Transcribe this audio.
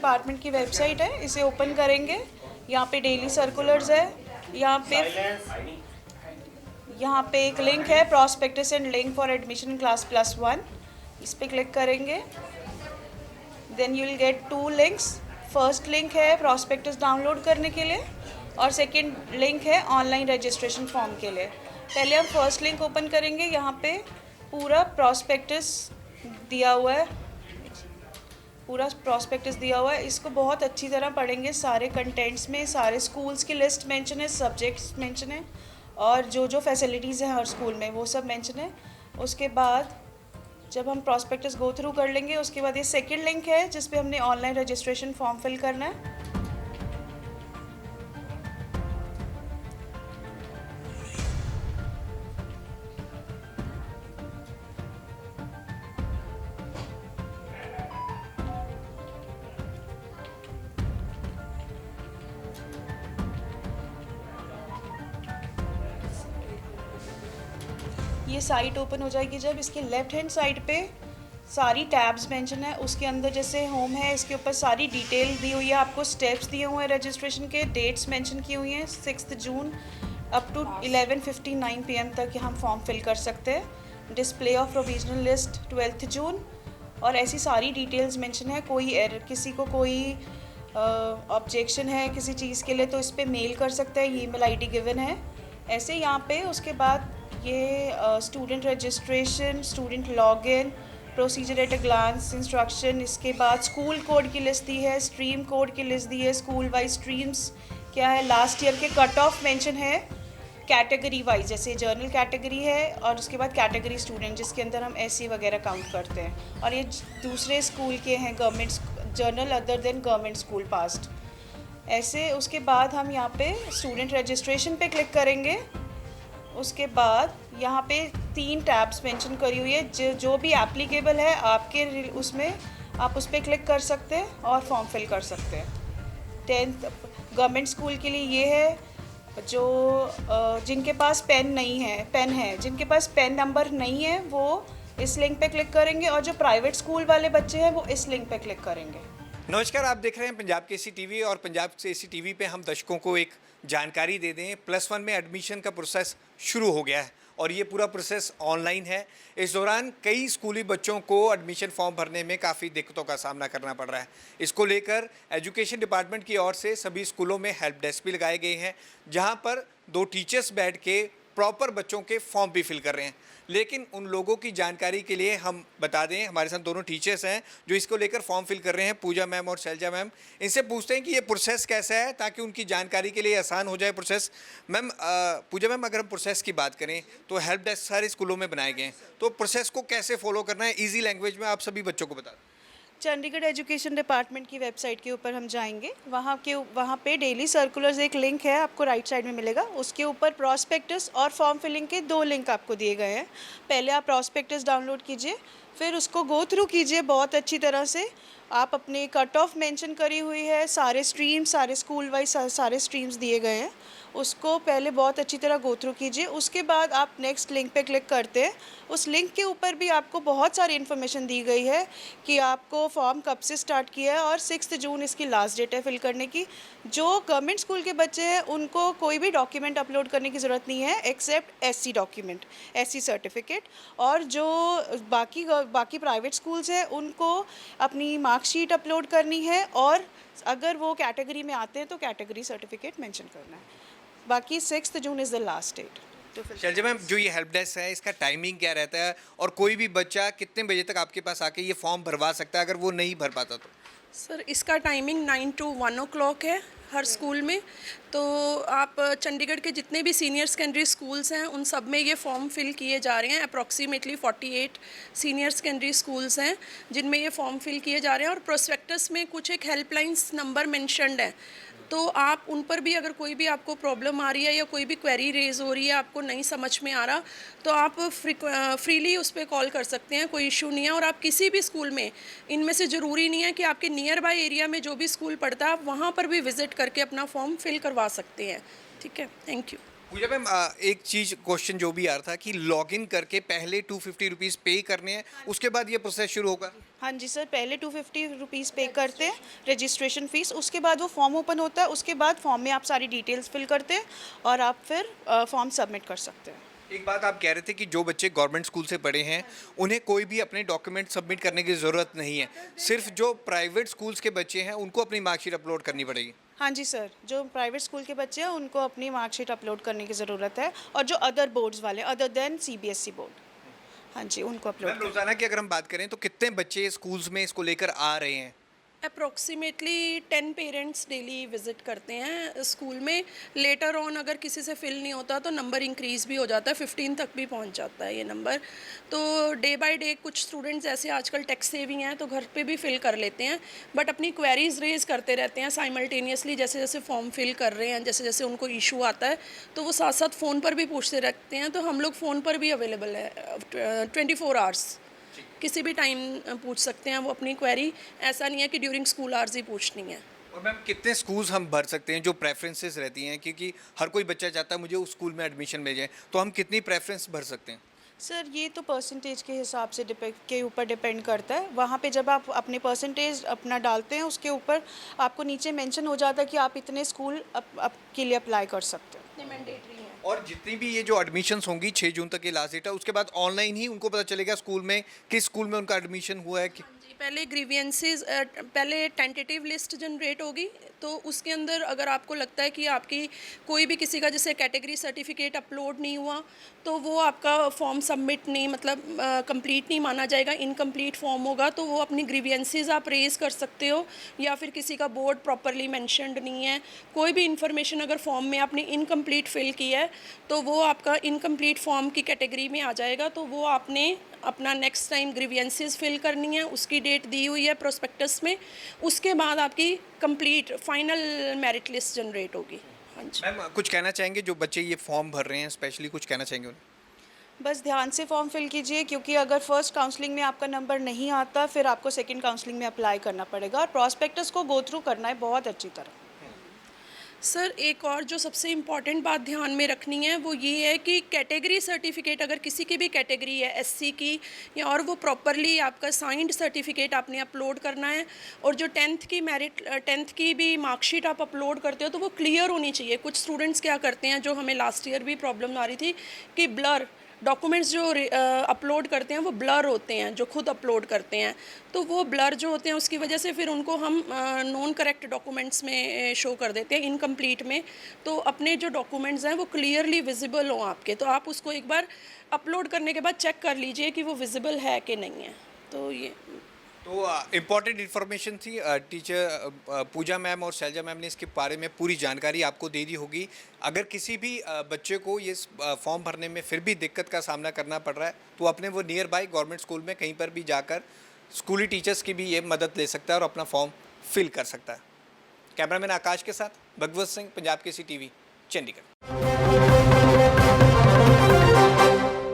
Department की website है, इसे ओपन करेंगे। यहाँ पे डेली सर्कुलर्स है, यहाँ पे एक लिंक है prospectus and link for admission in class +1। इस पर क्लिक करेंगे। Then you will get 2 links. First link है प्रॉस्पेक्टस डाउनलोड करने के लिए और सेकंड लिंक है ऑनलाइन रजिस्ट्रेशन फॉर्म के लिए। पहले हम फर्स्ट लिंक ओपन करेंगे। यहाँ पे पूरा प्रॉस्पेक्टस दिया हुआ है, इसको बहुत अच्छी तरह पढ़ेंगे। सारे कंटेंट्स में सारे स्कूल्स की लिस्ट मेंशन है, सब्जेक्ट्स मेंशन है और जो जो फैसिलिटीज़ हैं हर स्कूल में वो सब मेंशन है। उसके बाद जब हम प्रॉस्पेक्टस गो थ्रू कर लेंगे, उसके बाद ये सेकंड लिंक है जिस पे हमने ऑनलाइन रजिस्ट्रेशन फॉर्म फिल करना है। ये साइट ओपन हो जाएगी जब इसके लेफ़्ट हैंड साइड पे सारी टैब्स मेंशन है। उसके अंदर जैसे होम है, इसके ऊपर सारी डिटेल दी हुई है, आपको स्टेप्स दिए हुए हैं रजिस्ट्रेशन के, डेट्स मेंशन की हुई हैं 6 जून अप टू 11:59 PM तक हम फॉर्म फिल कर सकते हैं। डिस्प्ले ऑफ प्रोविजनल लिस्ट 12 जून और ऐसी सारी डिटेल्स मेंशन है। कोई एरर, किसी को कोई ऑब्जेक्शन है किसी चीज़ के लिए तो इस पर मेल कर सकते हैं, ईमेल आईडी गिवन है ऐसे यहाँ पे। उसके बाद ये student registration, student login, procedure at a glance, instruction, इसके बाद स्कूल कोड की लिस्ट दी है, स्ट्रीम कोड की लिस्ट दी है, स्कूल वाइज स्ट्रीम्स क्या है, लास्ट ईयर के कट ऑफ मेंशन है, कैटेगरी वाइज जैसे जर्नल कैटेगरी है और उसके बाद कैटेगरी स्टूडेंट जिसके अंदर हम एससी वगैरह काउंट करते हैं, और ये दूसरे स्कूल के हैं government journal other than government school past ऐसे। उसके बाद हम यहाँ पे स्टूडेंट रजिस्ट्रेशन पे क्लिक करेंगे। उसके बाद यहाँ पे 3 टैब्स मेंशन करी हुई है, जो भी एप्लीकेबल है आपके उसमें आप उस पर क्लिक कर सकते हैं और फॉर्म फिल कर सकते हैं। 10th गवर्नमेंट स्कूल के लिए ये है, जो जिनके पास पेन है, जिनके पास पेन नंबर नहीं है वो इस लिंक पे क्लिक करेंगे और जो प्राइवेट स्कूल वाले बच्चे हैं वो इस लिंक पे क्लिक करेंगे। नमस्कार, आप देख रहे हैं पंजाब केसी टीवी और पंजाब केसी टीवी पे हम दर्शकों को एक जानकारी दे दें। +1 में एडमिशन का प्रोसेस शुरू हो गया है और ये पूरा प्रोसेस ऑनलाइन है। इस दौरान कई स्कूली बच्चों को एडमिशन फॉर्म भरने में काफ़ी दिक्कतों का सामना करना पड़ रहा है। इसको लेकर एजुकेशन डिपार्टमेंट की ओर से सभी स्कूलों में हेल्प डेस्क भी लगाए गए हैं, जहाँ पर 2 टीचर्स बैठ के प्रॉपर बच्चों के फॉर्म भी फिल कर रहे हैं। लेकिन उन लोगों की जानकारी के लिए हम बता दें, हमारे साथ दोनों टीचर्स हैं जो इसको लेकर फॉर्म फिल कर रहे हैं, पूजा मैम और शैलजा मैम। इनसे पूछते हैं कि ये प्रोसेस कैसा है ताकि उनकी जानकारी के लिए आसान हो जाए प्रोसेस। मैम, पूजा मैम, अगर हम प्रोसेस की बात करें तो हेल्प डेस्क सारे स्कूलों में बनाए गए हैं, तो प्रोसेस को कैसे फॉलो करना है ईजी लैंग्वेज में आप सभी बच्चों को बता दें। चंडीगढ़ एजुकेशन डिपार्टमेंट की वेबसाइट के ऊपर हम जाएंगे। वहाँ पे डेली सर्कुलर्स एक लिंक है, आपको राइट साइड में मिलेगा। उसके ऊपर प्रॉस्पेक्टस और फॉर्म फिलिंग के 2 लिंक आपको दिए गए हैं। पहले आप प्रॉस्पेक्टस डाउनलोड कीजिए, फिर उसको गो थ्रू कीजिए बहुत अच्छी तरह से। आप अपने कट ऑफ मेंशन करी हुई है, सारे स्ट्रीम्स, सारे स्कूल वाइज सारे स्ट्रीम्स दिए गए हैं, उसको पहले बहुत अच्छी तरह गो थ्रू कीजिए। उसके बाद आप नेक्स्ट लिंक पे क्लिक करते हैं। उस लिंक के ऊपर भी आपको बहुत सारी इन्फॉर्मेशन दी गई है कि आपको फॉर्म कब से स्टार्ट किया है और 6 जून इसकी लास्ट डेट है फिल करने की। जो गवर्नमेंट स्कूल के बच्चे हैं उनको कोई भी डॉक्यूमेंट अपलोड करने की ज़रूरत नहीं है except SC document, SC certificate. और जो बाकी प्राइवेट स्कूल्स हैं उनको अपनी मार्कशीट अपलोड करनी है और अगर वो कैटेगरी में आते हैं तो कैटेगरी सर्टिफिकेट मेंशन करना है। बाकी 6 June is the last date. Shailaja ma'am, जो ये हेल्प डेस्क है इसका टाइमिंग क्या रहता है और कोई भी बच्चा कितने बजे तक आपके पास आके ये फॉर्म भरवा सकता है अगर वो नहीं भर पाता तो? सर, इसका टाइमिंग 9 to 1 o'clock है हर स्कूल में। तो आप चंडीगढ़ के जितने भी सीनियर सेकेंडरी स्कूल्स हैं उन सब में ये फॉर्म फिल किए जा रहे हैं। अप्रॉक्सीमेटली 48 सीनियर सेकेंडरी स्कूल्स हैं जिनमें ये फॉर्म फिल किए जा रहे हैं और प्रोस्पेक्टस में कुछ एक हेल्पलाइंस नंबर मेंशन्ड है, तो आप उन पर भी अगर कोई भी आपको प्रॉब्लम आ रही है या कोई भी क्वेरी रेज हो रही है, आपको नहीं समझ में आ रहा, तो आप फ्रीली उस पर कॉल कर सकते हैं, कोई इशू नहीं है। और आप किसी भी स्कूल में, इनमें से ज़रूरी नहीं है कि आपके नियर बाय एरिया में जो भी स्कूल पढ़ता है आप वहाँ पर भी विज़िट करके अपना फॉर्म फिल करवा सकते हैं। ठीक है, थैंक यू। पूजा मैम एक चीज़ क्वेश्चन जो भी आ रहा था कि लॉगिन करके पहले 250 रुपीज़ पे करने हैं, उसके बाद ये प्रोसेस शुरू होगा। हाँ जी सर, पहले 250 रुपीज़ पे करते हैं रजिस्ट्रेशन फ़ीस, उसके बाद वो फॉर्म ओपन होता है, उसके बाद फॉर्म में आप सारी डिटेल्स फिल करते हैं और आप फिर फॉर्म सबमिट कर सकते हैं। एक बात आप कह रहे थे कि जो बच्चे गवर्नमेंट स्कूल से पढ़े हैं उन्हें कोई भी अपने डॉक्यूमेंट सबमिट करने की ज़रूरत नहीं है, सिर्फ जो प्राइवेट स्कूल्स के बच्चे हैं उनको अपनी मार्कशीट अपलोड करनी पड़ेगी। हाँ जी सर, जो प्राइवेट स्कूल के बच्चे हैं उनको अपनी मार्कशीट अपलोड करने की ज़रूरत है और जो अदर बोर्ड्स वाले अदर देन सीबीएसई बोर्ड, हाँ जी, उनको मैम अपलोड रोज़ाना की अगर हम बात करें तो कितने बच्चे स्कूल्स में इसको लेकर आ रहे हैं? अप्रॉक्सीमेटली 10 पेरेंट्स डेली विज़िट करते हैं स्कूल में। लेटर ऑन अगर किसी से फिल नहीं होता तो नंबर इंक्रीज़ भी हो जाता है, 15 तक भी पहुंच जाता है ये नंबर। तो डे बाय डे कुछ स्टूडेंट्स ऐसे आजकल टेक सेविंग हैं तो घर पे भी फिल कर लेते हैं, बट अपनी क्वेरीज रेज करते रहते हैं साइमल्टेनियसली। जैसे जैसे फॉर्म फिल कर रहे हैं, जैसे जैसे उनको इशू आता है तो वो साथ साथ फ़ोन पर भी पूछते रहते हैं। तो हम लोग फ़ोन पर भी अवेलेबल है 24 आवर्स, किसी भी टाइम पूछ सकते हैं वो अपनी क्वेरी। ऐसा नहीं है कि ड्यूरिंग स्कूल आवर्स ही पूछनी है। और मैम कितने स्कूल्स हम भर सकते हैं जो प्रेफरेंसेस रहती हैं, क्योंकि हर कोई बच्चा चाहता है मुझे उस स्कूल में एडमिशन मिल जाए, तो हम कितनी प्रेफरेंस भर सकते हैं? सर ये तो परसेंटेज के हिसाब से के ऊपर डिपेंड करता है। वहाँ पे जब आप अपने परसेंटेज अपना डालते हैं उसके ऊपर आपको नीचे मेंशन हो जाता है कि आप इतने स्कूल के लिए अप्लाई कर सकते हैं। मैंडेटरी है। और जितनी भी ये जो एडमिशन्स होंगी 6 जून तक की लास्ट डेट है, उसके बाद ऑनलाइन ही उनको पता चलेगा स्कूल में किस स्कूल में उनका एडमिशन हुआ है कि जी, पहले ग्रीवियंसेस पहले टेंटेटिव लिस्ट जनरेट होगी, तो उसके अंदर अगर आपको लगता है कि आपकी कोई भी किसी का जैसे कैटेगरी सर्टिफिकेट अपलोड नहीं हुआ तो वो आपका फॉर्म सबमिट नहीं, मतलब कंप्लीट नहीं माना जाएगा, इनकम्प्लीट फॉर्म होगा। तो वो अपनी ग्रीवियंसेस आप रेज़ कर सकते हो, या फिर किसी का बोर्ड प्रॉपरली मेंशन्ड नहीं है, कोई भी इन्फॉर्मेशन अगर फॉर्म में आपने इनकम्प्लीट फिल की है तो वो आपका इनकम्प्लीट फॉर्म की कैटेगरी में आ जाएगा। तो वो आपने अपना नेक्स्ट टाइम ग्रीवियंसेस फिल करनी है, उसकी डेट दी हुई है प्रोस्पेक्टस में, उसके बाद आपकी complete final merit list generate होगी। हाँ जी। मैम कुछ कहना चाहेंगे जो बच्चे ये फॉर्म भर रहे हैं, स्पेशली कुछ कहना चाहेंगे उन्हें? बस ध्यान से फॉर्म फिल कीजिए, क्योंकि अगर फर्स्ट काउंसलिंग में आपका नंबर नहीं आता फिर आपको सेकंड काउंसलिंग में अप्लाई करना पड़ेगा और प्रॉस्पेक्टस को गो थ्रू करना है बहुत अच्छी तरह। सर एक और जो सबसे इम्पॉर्टेंट बात ध्यान में रखनी है वो ये है कि कैटेगरी सर्टिफिकेट अगर किसी की भी कैटेगरी है एससी की या और, वो प्रॉपरली आपका साइंड सर्टिफिकेट आपने अपलोड करना है। और जो 10th की भी मार्कशीट आप अपलोड करते हो तो वो क्लियर होनी चाहिए। कुछ स्टूडेंट्स क्या करते हैं, जो हमें लास्ट ईयर भी प्रॉब्लम आ रही थी कि ब्लर डॉक्यूमेंट्स जो अपलोड करते हैं वो ब्लर होते हैं, जो खुद अपलोड करते हैं। तो वो ब्लर जो होते हैं उसकी वजह से फिर उनको हम नॉन करेक्ट डॉक्यूमेंट्स में शो कर देते हैं, इनकम्प्लीट में। तो अपने जो डॉक्यूमेंट्स हैं वो क्लियरली विजिबल हों आपके, तो आप उसको एक बार अपलोड करने के बाद चेक कर लीजिए कि वो विजिबल है कि नहीं है। तो ये तो इम्पॉर्टेंट इन्फॉर्मेशन थी। टीचर पूजा मैम और शैलजा मैम ने इसके बारे में पूरी जानकारी आपको दे दी होगी। अगर किसी भी बच्चे को ये फॉर्म भरने में फिर भी दिक्कत का सामना करना पड़ रहा है तो अपने वो नियर बाय गवर्नमेंट स्कूल में कहीं पर भी जाकर स्कूली टीचर्स की भी ये मदद ले सकता है और अपना फॉर्म फिल कर सकता है। कैमरामैन आकाश के साथ भगवत सिंह, पंजाब केसी टीवी, चंडीगढ़।